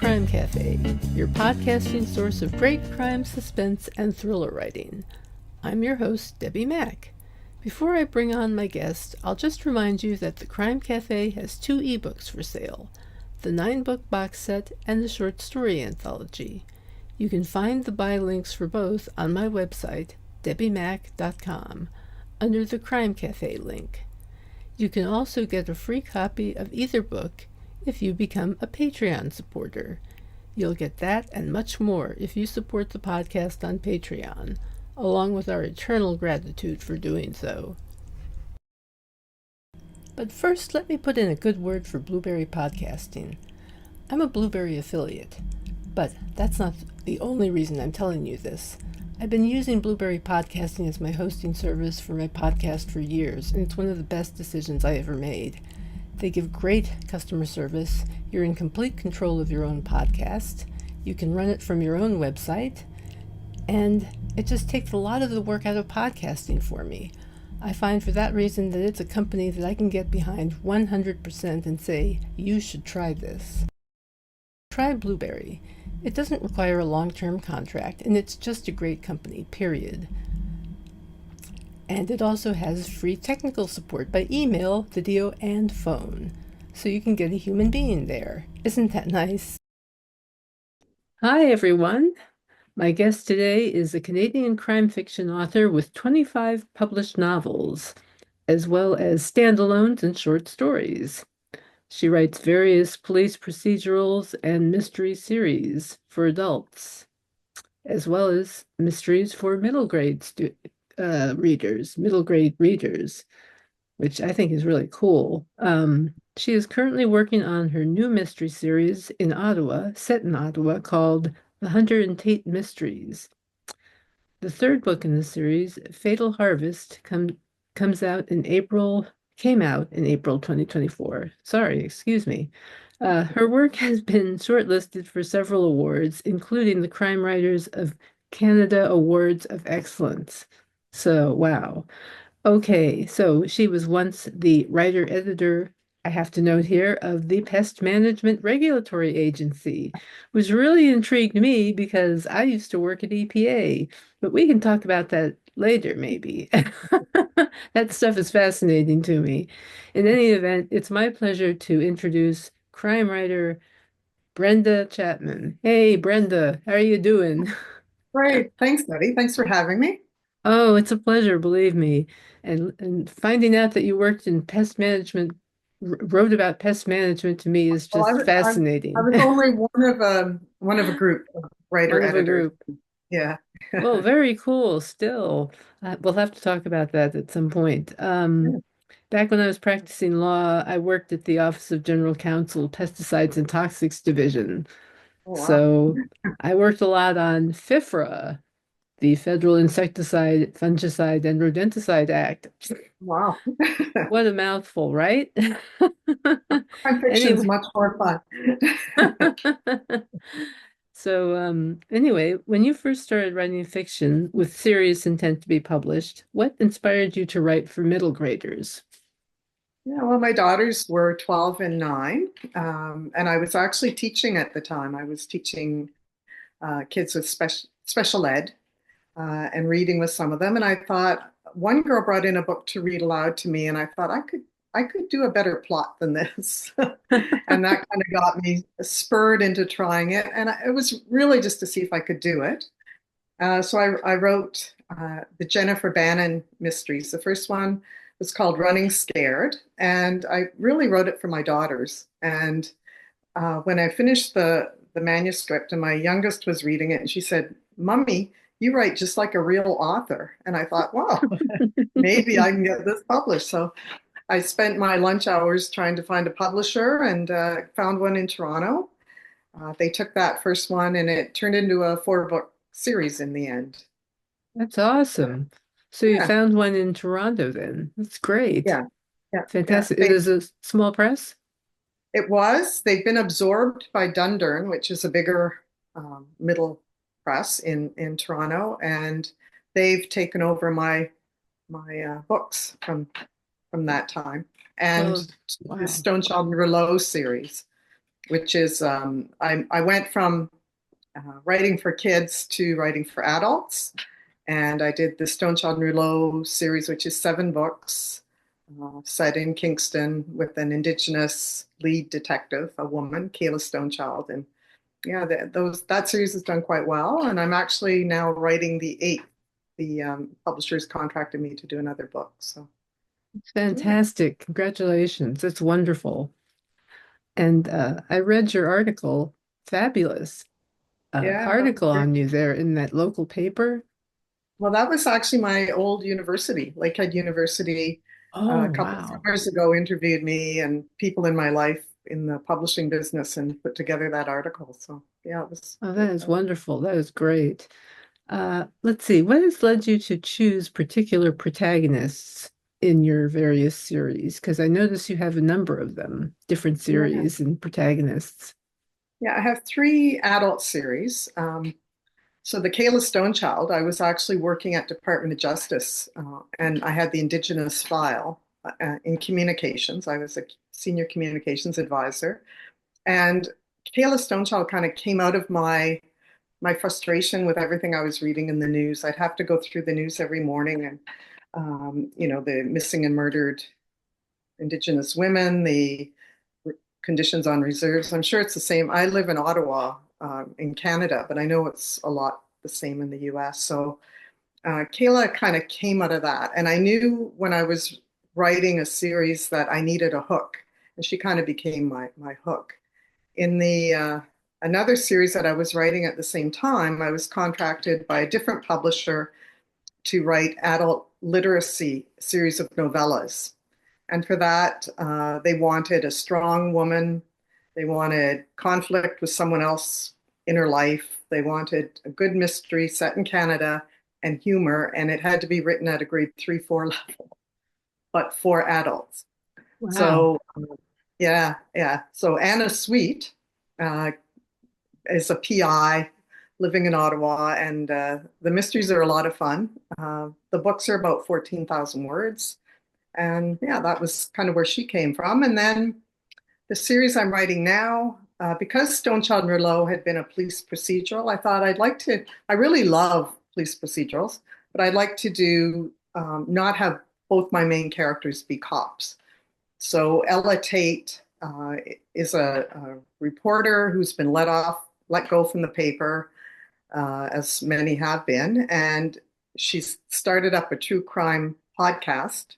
Crime Cafe, your podcasting source of great crime, suspense, and thriller writing. I'm your host, Debbi Mack. Before I bring on my guest, I'll just remind you that the Crime Cafe has 2 ebooks for sale, the 9-book box set and the short story anthology. You can find the buy links for both on my website, debbimack.com, under the Crime Cafe link. You can also get a free copy of either book if you become a Patreon supporter. You'll get that and much more if you support the podcast on Patreon, along with our eternal gratitude for doing so. But first, let me put in a good word for Blueberry Podcasting. I'm a Blueberry affiliate, but that's not the only reason I'm telling you this. I've been using Blueberry Podcasting as my hosting service for my podcast for years, and it's one of the best decisions I ever made. They give great customer service. You're in complete control of your own podcast. You can run it from your own website, and it just takes a lot of the work out of podcasting for me. I find for that reason that it's a company that I can get behind 100% and say, you should try this. Try Blueberry. It doesn't require a long-term contract, and it's just a great company, period. And it also has free technical support by email, video, and phone. So you can get a human being there. Isn't that nice? Hi, everyone. My guest today is a Canadian crime fiction author with 25 published novels, as well as standalones and short stories. She writes various police procedurals and mystery series for adults, as well as mysteries for middle grade readers, which I think is really cool. She is currently working on her new mystery series in Ottawa, set in Ottawa, called The Hunter and Tate Mysteries. The 3rd book in the series, Fatal Harvest, came out in April 2024. Sorry, excuse me. Her work has been shortlisted for several awards, including the Crime Writers of Canada Awards of Excellence. So, wow. Okay, so she was once the writer-editor, I have to note here, of the Pest Management Regulatory Agency, which really intrigued me because I used to work at EPA, but we can talk about that later, maybe. That stuff is fascinating to me. In any event, it's my pleasure to introduce crime writer Brenda Chapman. Hey, Brenda, how are you doing? Great. Thanks, Betty. Thanks for having me. Oh, it's a pleasure, believe me. And finding out that you worked in pest management, wrote about pest management to me is Well, just I fascinating. was only one of a group of writer One of a editors. group. Yeah. Well, very cool. Still, we'll have to talk about that at some point. Back when I was practicing law, I worked at the Office of General Counsel, Pesticides and Toxics Division. Oh, wow. So I worked a lot on FIFRA, the Federal Insecticide, Fungicide, and Rodenticide Act. Wow. What a mouthful, right? Crime fiction's Anyway, much more fun. so anyway, when you first started writing fiction with serious intent to be published, what inspired you to write for middle graders? Yeah, well, my daughters were 12 and 9, and I was actually teaching at the time. I was teaching kids with special ed and reading with some of them. And I thought one girl brought in a book to read aloud to me, and I thought I could do a better plot than this. And that kind of got me spurred into trying it. And it was really just to see if I could do it. So I wrote the Jennifer Bannon mysteries. The first one was called Running Scared, and I really wrote it for my daughters. And when I finished the manuscript, and my youngest was reading it, and she said, "Mummy, you write just like a real author." And I thought, wow, maybe I can get this published. So I spent my lunch hours trying to find a publisher and found one in Toronto. They took that first one, and it turned into a 4-book series in the end. That's awesome. So you Yeah, found one in Toronto then. That's great. yeah, yeah, yeah. Fantastic. It is a small press? It was. They've been absorbed by Dundurn, which is a bigger middle press in Toronto, and they've taken over my books from that time, Well, and the wow. Stone Child and Rouleau series. which is I went from writing for kids to writing for adults. And I did the Stone Child Rouleau series, which is 7 books set in Kingston with an Indigenous lead detective, a woman, Kayla Stonechild. And yeah, that series has done quite well. And I'm actually now writing the eighth. The publishers contracted me to do another book. So yeah. Fantastic. Congratulations. It's wonderful. And I read your article, fabulous Yeah, that was article great. on you there in that local paper. Well, that was actually my old university, Lakehead University. Oh, A couple of wow. summers ago, interviewed me and people in my life in the publishing business and put together that article. So yeah, it was Oh, that worked is out. wonderful. That is great. Let's see, what has led you to choose particular protagonists in your various series? Because I notice you have a number of them, different Yeah, series and protagonists. yeah. I have 3 adult series. So the Kayla Stone Child, I was actually working at Department of Justice, and I had the Indigenous file in communications. I was a senior communications advisor, and Kayla Stone Child kind of came out of my frustration with everything I was reading in the news. I'd have to go through the news every morning, and the missing and murdered Indigenous women, the conditions on reserves. I'm sure it's the same. I live in Ottawa, in Canada, but I know it's a lot the same in the US. So Kayla kind of came out of that. And I knew when I was writing a series that I needed a hook, and she kind of became my hook. In the another series that I was writing at the same time, I was contracted by a different publisher to write adult literacy series of novellas. And for that, they wanted a strong woman. They wanted conflict with someone else in her life. They wanted a good mystery set in Canada and humor, and it had to be written at a grade 3, 4 level, but for adults. Wow. So, yeah, yeah. So Anna Sweet uh, is a PI living in Ottawa, and the mysteries are a lot of fun. The books are about 14,000 words. And yeah, that was kind of where she came from. And then the series I'm writing now, because Stone Child Merlot had been a police procedural, I thought I really love police procedurals, but I'd like to do not have both my main characters be cops. So Ella Tate is a reporter who's been let go from the paper, as many have been, and she's started up a true crime podcast,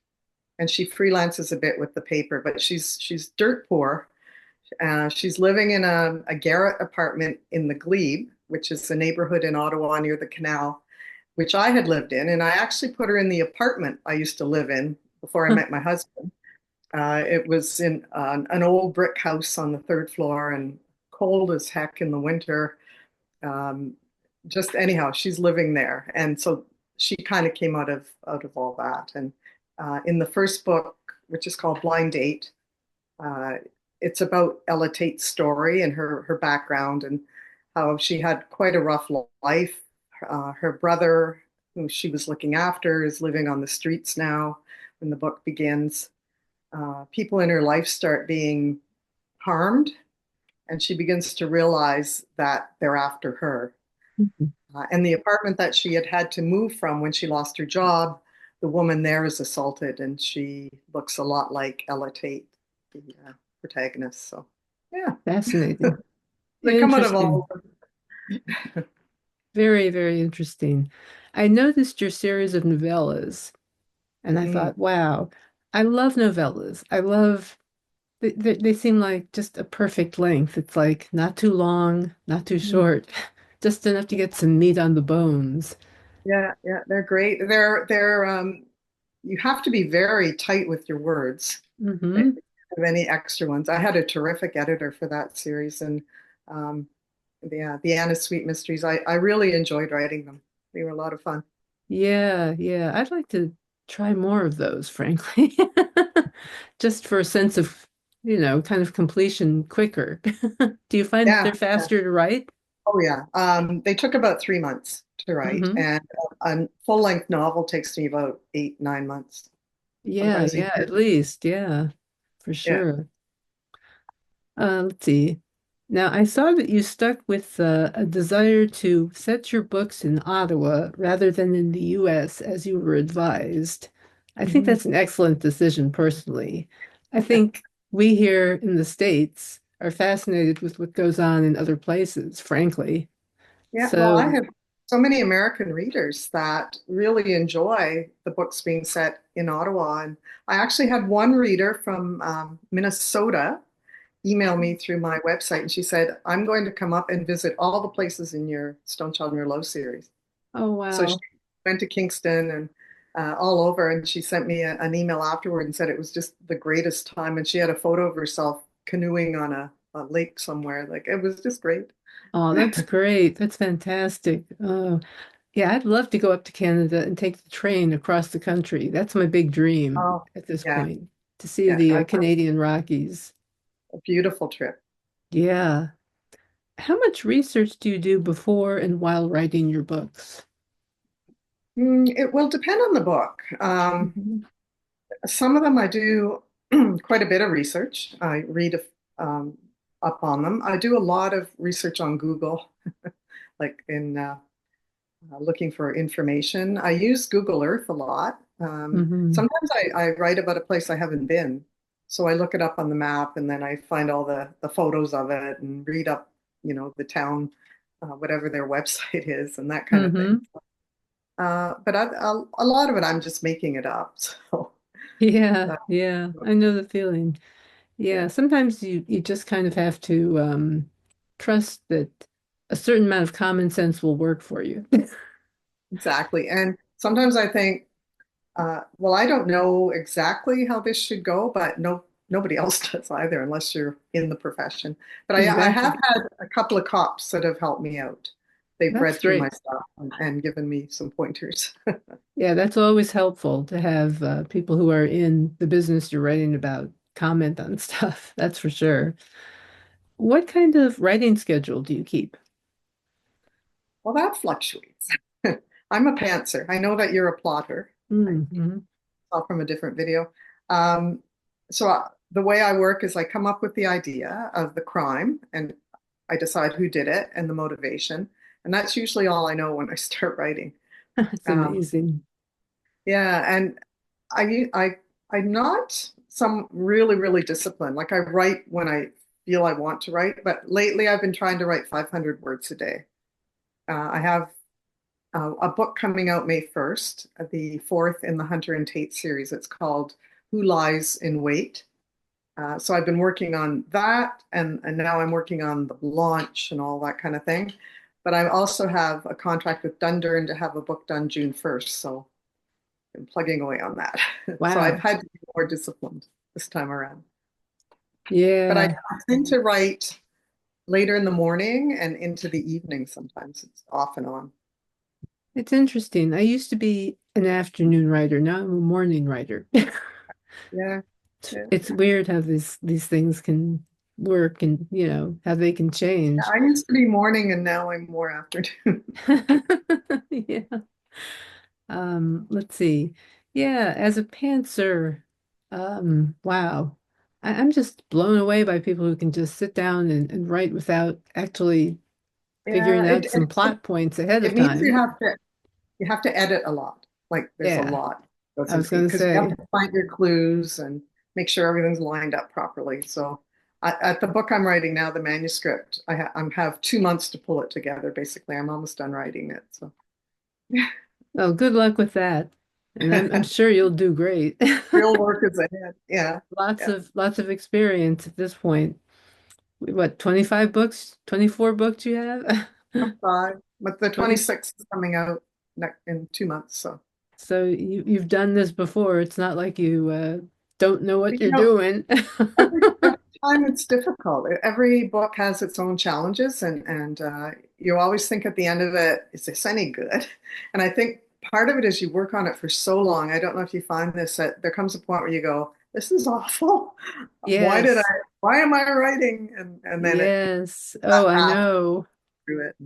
and she freelances a bit with the paper, but she's dirt poor. She's living in a garret apartment in the Glebe, which is a neighborhood in Ottawa near the canal, which I had lived in, and I actually put her in the apartment I used to live in before I met my husband. It was in an old brick house on the 3rd floor and cold as heck in the winter. Um, just anyhow, she's living there, and so she kind of came out of all that. And in the first book, which is called Blind Date, uh, it's about Ella Tate's story and her background and how she had quite a rough life. Her brother, who she was looking after, is living on the streets now when the book begins. People in her life start being harmed, and she begins to realize that they're after her. And the apartment that she had had to move from when she lost her job, the woman there is assaulted, and she looks a lot like Ella Tate, the protagonist. So, yeah, Fascinating. they come out of Interesting. all. Very, very interesting. I noticed your series of novellas, and I Mm, thought, wow, I love novellas. They seem like just a perfect length. It's like not too long, not too mm. short, just enough to get some meat on the bones. Yeah, yeah, they're great. You have to be very tight with your words. If Hmm. you have any extra ones. I had a terrific editor for that series, and um, yeah, the Anna Sweet Mysteries. I really enjoyed writing them. They were a lot of fun. Yeah, yeah. I'd like to try more of those, frankly. Just for a sense of, kind of completion quicker. Do you find that Yeah, they're yeah. faster to write? Oh yeah. They took about 3 months to write, Hmm. and a full-length novel takes me about 8, 9 months, Yeah, sometimes a yeah, year. at least. Yeah, for Yeah. sure. Let's see. Now, I saw that you stuck with a desire to set your books in Ottawa rather than in the US as you were advised. I think Mhm. that's an excellent decision personally. I think we here in the States are fascinated with what goes on in other places, frankly. Yeah, well, I So, have so many American readers that really enjoy the books being set in Ottawa. And I actually had one reader from Minnesota email me through my website, and she said, I'm going to come up and visit all the places in your Stone Child Merlot series. oh So she wow. went to Kingston and all over, and she sent me an email afterward and said it was just the greatest time. And she had a photo of herself canoeing on a lake somewhere. Like it was just great. Oh, that's great. That's fantastic. Oh, yeah, I'd love to go up to Canada and take the train across the country. That's my big dream Oh, at this yeah, point, to see yeah. the I've had Canadian Rockies. a beautiful trip. Yeah. How much research do you do before and while writing your books? It will depend on the book. Mhm. Some of them I do quite a bit of research. I read um, up on them. I do a lot of research on Google, like in looking for information. I use Google Earth a lot. Mhm. Sometimes I write about a place I haven't been. So I look it up on the map and then I find all the photos of it and read up, the town, whatever their website is and that kind of thing. Mhm. But a lot of it, I'm just making it up. So, Yeah, uh, yeah. I know the feeling. Yeah, yeah, sometimes you just kind of have to trust that a certain amount of common sense will work for you. exactly. And sometimes I think, well, I don't know exactly how this should go, but nobody else does either, unless you're in the profession. But I have Exactly. had a couple of cops that have helped me out. They've That's read through my great. stuff and given me some pointers. Yeah, that's always helpful to have people who are in the business you're writing about comment on stuff. That's for sure. What kind of writing schedule do you keep? Well, that fluctuates. I'm a pantser. I know that you're a plotter. I Mm-hmm. saw from a different video. Um, the way I work is I come up with the idea of the crime and I decide who did it and the motivation. And that's usually all I know when I start writing. That's Um, amazing. yeah, and I'm not some really disciplined. Like I write when I feel I want to write, but lately I've been trying to write 500 words a day. I have a book coming out May 1st, the fourth in the Hunter and Tate series. It's called Who Lies in Wait. So I've been working on that, and now I'm working on the launch and all that kind of thing. But I also have a contract with Dundurn to have a book done June 1st. So I'm plugging away on that. So I've Wow. had to be more disciplined this time around. But I Yeah, tend to write later in the morning and into the evening sometimes. It's off and on. it's interesting. I used to be an afternoon writer. Now I'm a morning writer. Yeah. Yeah. It's weird how these things can work and, how they can change. I used to be morning and now I'm more afternoon. Yeah. Let's see. Yeah, as a pantser, wow. I'm just blown away by people who can just sit down and write without actually Yeah, figuring out some plot points ahead of it means time. you have to edit a lot. Like there's a Yeah, lot goes I was into gonna because you have say, to find your clues and make sure everything's lined up properly. So at the book I'm writing now, the manuscript, I have 2 months to pull it together. Basically, I'm almost done writing it. So oh, good luck with that. And I'm sure you'll do great. real work is ahead. Yeah, yeah. Lots of experience at this point. What, 25 books, 24 books you have? Five, but the 20. 26th is coming out in 2 months. So So you've done this before. It's not like you don't know what you you're know, doing. every time it's difficult. Every book has its own challenges, and you always think at the end of it, is this any good? And I think part of it is you work on it for so long. I don't know if you find this that there comes a point where you go, "This is awful. Why did I? Yes. Why am I writing?" And then Yes. that Oh, I path know. through it.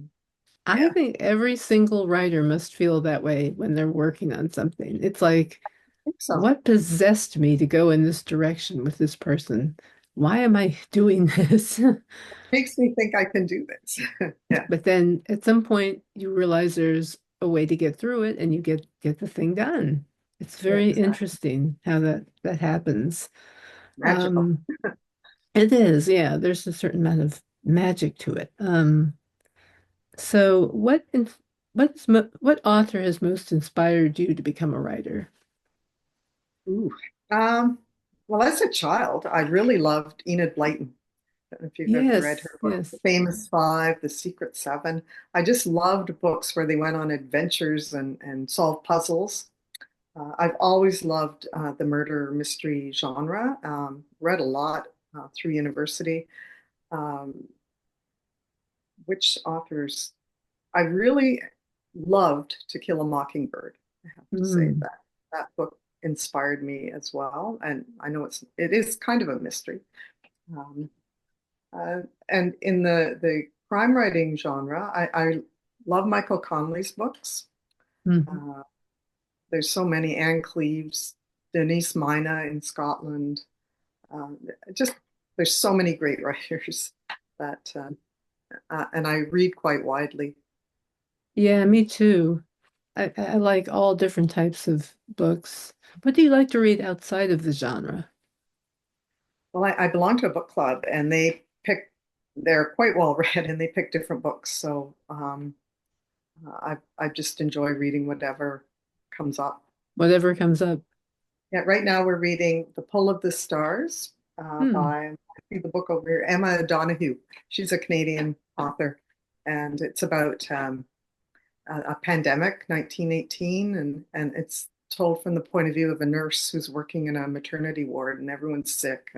I Yeah, I think every single writer must feel that way when they're working on something. It's like, think so. what possessed me to go in this direction with this person? why am I doing this? Makes me think I can do this. Yeah, But then at some point you realize there's a way to get through it and you get the thing done. It's yeah, very exactly. interesting how that happens. Magical. Um, it is, yeah, there's a certain amount of magic to it. So what author has most inspired you to become a writer? Ooh. Um, well, as a child, I really loved Enid Blyton. I don't know if you've ever read Yes, her book, The yes. Famous Five, The Secret Seven. I just loved books where they went on adventures and solved puzzles. I've always loved the murder mystery genre. Read a lot through university. Um, which authors? I really loved To Kill a Mockingbird. I have to say Hmm. that that book inspired me as well. And I know it is kind of a mystery. Um, uh, and in the crime writing genre, I love Michael Connelly's books. Mhm. Uh, there's so many Anne Cleeves, Denise Mina in Scotland. Um, just there's so many great writers that, and I read quite widely. Yeah, me too. I like all different types of books. What do you like to read outside of the genre? Well, I belong to a book club, and they're quite well read, and they pick different books. So I just enjoy reading whatever comes up. Whatever comes up. Yeah, right now we're reading The Pull of the Stars Hmm. by, I think the book over here, Emma Donoghue. She's a Canadian author, and it's about a pandemic, 1918, and it's told from the point of view of a nurse who's working in a maternity ward and everyone's sick.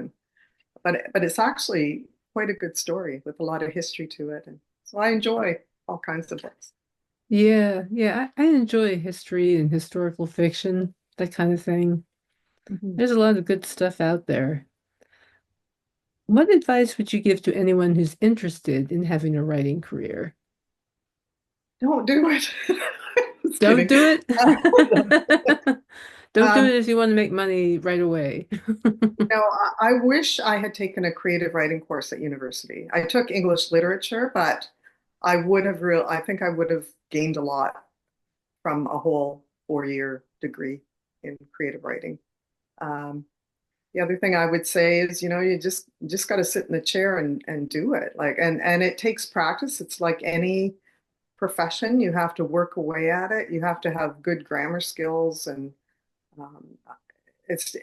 But it's actually quite a good story with a lot of history to it. And so I enjoy all kinds of books. Yeah, yeah. I enjoy history and historical fiction, that kind of thing. Mhm. There's a lot of good stuff out there. What advice would you give to anyone who's interested in having a writing career? Don't do it. Just Don't kidding. do it. Don't do it Um, if you want to make money right away. I wish I had taken a creative writing course at university. I took English literature, but I think I would have gained a lot from a whole 4-year degree in creative writing. Um, the other thing I would say is, you just got to sit in the chair and do it. And it takes practice. It's like any profession. You have to work away at it. You have to have good grammar skills, and um,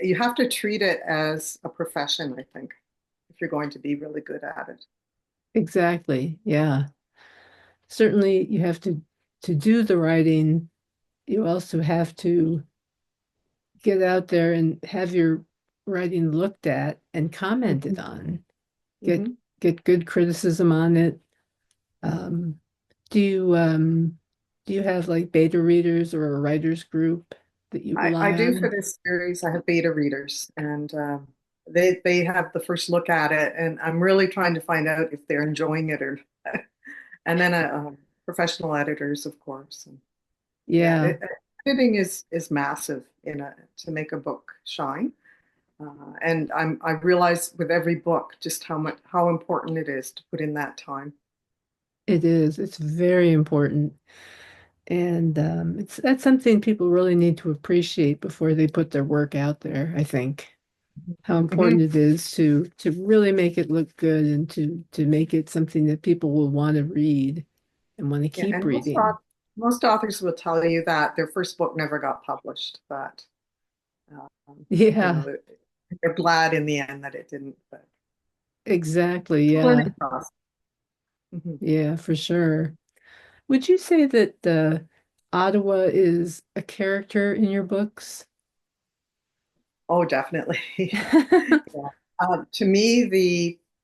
you have to treat it as a profession, I think, if you're going to be really good at it. Exactly. Yeah. Certainly you have to do the writing. You also have to get out there and have your writing looked at and commented Mhm. on. Get Mhm. get good criticism on it. Um, do you um do you have like beta readers or a writers group that you I rely do for on? this series. I have beta readers, and they have the first look at it, and I'm really trying to find out if they're enjoying it or not. And then professional editors, of course. And yeah, Yeah, editing is massive in a to make a book shine. And I realize with every book just how important it is to put in that time. it is. It's very important. And it's that's something people really need to appreciate before they put their work out there, I think. How important Mhm. it is to really make it look good and to make it something that people will want to read and want to Yeah, keep and reading. most authors will tell you that their first book never got published, but um, you know Yeah, they're, they're glad in the end that it didn't. But exactly. it's a Yeah. learning process. Mhm. Yeah, for sure. Would you say that Ottawa is a character in your books? Oh, definitely. Yeah. To me,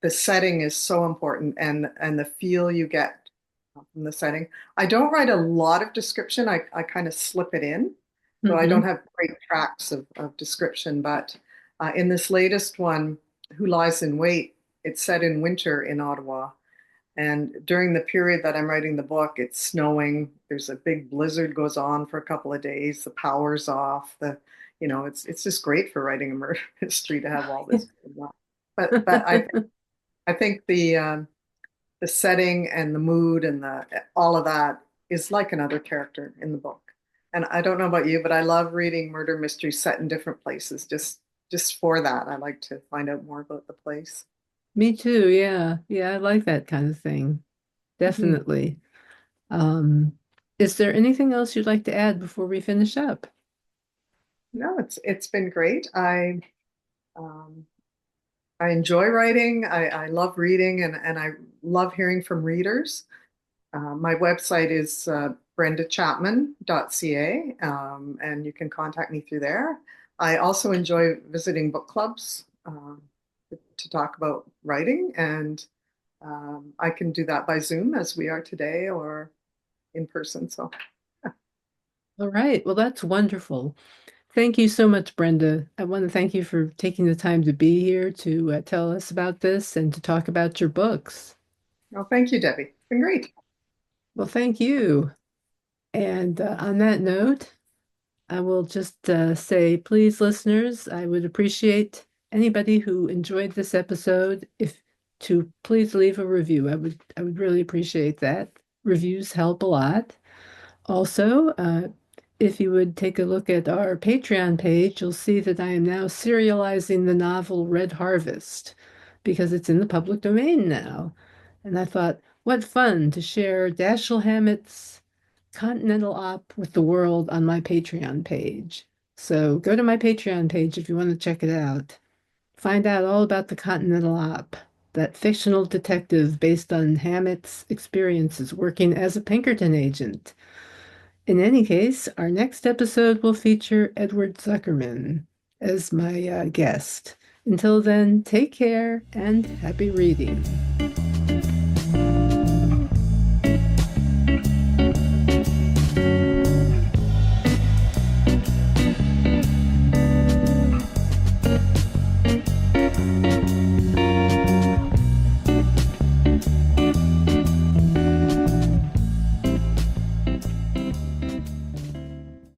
the setting is so important, and the feel you get from the setting. I don't write a lot of description. I kind of slip it in, so I don't Hmm. have great tracks of description. But in this latest one, Who Lies in Wait, it's set in winter in Ottawa, and during the period that I'm writing the book, it's snowing. There's a big blizzard goes on for a couple of days. The power's off. It's just great for writing a murder mystery to have all this going on. but I think the setting and the mood and the all of that is like another character in the book. And I don't know about you, but I love reading murder mysteries set in different places. Just for that, I like to find out more about the place. Me too, yeah. Yeah, I like that kind of thing. Mhm. Definitely. Um, is there anything else you'd like to add before we finish up? No, it's been great. Um, I enjoy writing. I love reading, and I love hearing from readers. My website is brendachapman.ca, and you can contact me through there. I also enjoy visiting book clubs to talk about writing, and I can do that by Zoom as we are today or in person. So, All right. Well, that's wonderful. Thank you so much, Brenda. I want to thank you for taking the time to be here to tell us about this and to talk about your books. well, thank you, Debbie. It's been great. Well, thank you. And on that note, I will just say, please, listeners, I would appreciate anybody who enjoyed this episode if to please leave a review. I would really appreciate that. Reviews help a lot. Also, if you would take a look at our Patreon page, you'll see that I am now serializing the novel Red Harvest because it's in the public domain now. And I thought, what fun to share Dashiell Hammett's Continental Op with the world on my Patreon page. So go to my Patreon page if you want to check it out. Find out all about the Continental Op, that fictional detective based on Hammett's experiences working as a Pinkerton agent. In any case, our next episode will feature Edward Zuckerman as my guest. Until then, take care and happy reading.